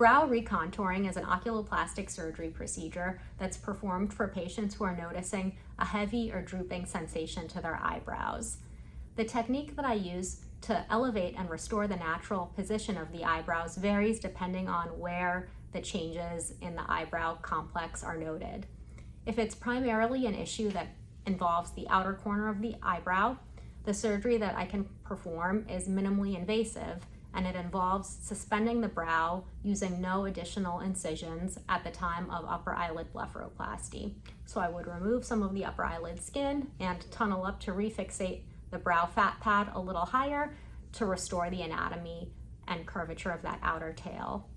Brow recontouring is an oculoplastic surgery procedure that's performed for patients who are noticing a heavy or drooping sensation to their eyebrows. The technique that I use to elevate and restore the natural position of the eyebrows varies depending on where the changes in the eyebrow complex are noted. If it's primarily an issue that involves the outer corner of the eyebrow, the surgery that I can perform is minimally invasive, and it involves suspending the brow using no additional incisions at the time of upper eyelid blepharoplasty. So I would remove some of the upper eyelid skin and tunnel up to refixate the brow fat pad a little higher to restore the anatomy and curvature of that outer tail.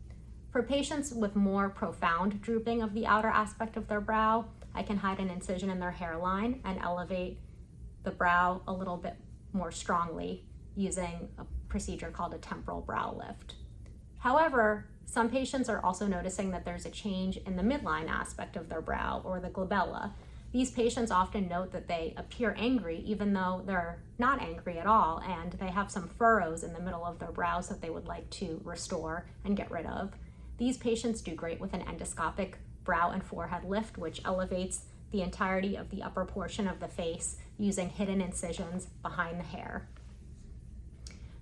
For patients with more profound drooping of the outer aspect of their brow, I can hide an incision in their hairline and elevate the brow a little bit more strongly using a procedure called a temporal brow lift. However, some patients are also noticing that there's a change in the midline aspect of their brow, or the glabella. These patients often note that they appear angry even though they're not angry at all, and they have some furrows in the middle of their brows that they would like to restore and get rid of. These patients do great with an endoscopic brow and forehead lift, which elevates the entirety of the upper portion of the face using hidden incisions behind the hair.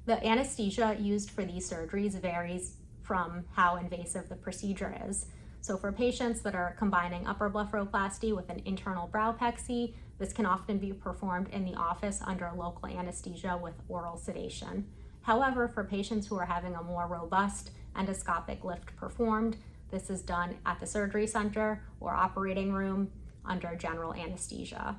The anesthesia used for these surgeries varies from how invasive the procedure is. So for patients that are combining upper blepharoplasty with an internal brow pexy, this can often be performed in the office under local anesthesia with oral sedation. However, for patients who are having a more robust endoscopic lift performed, this is done at the surgery center or operating room under general anesthesia.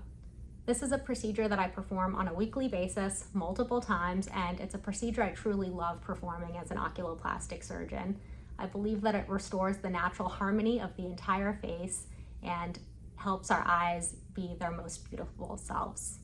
This is a procedure that I perform on a weekly basis, multiple times, and it's a procedure I truly love performing as an oculoplastic surgeon. I believe that it restores the natural harmony of the entire face and helps our eyes be their most beautiful selves.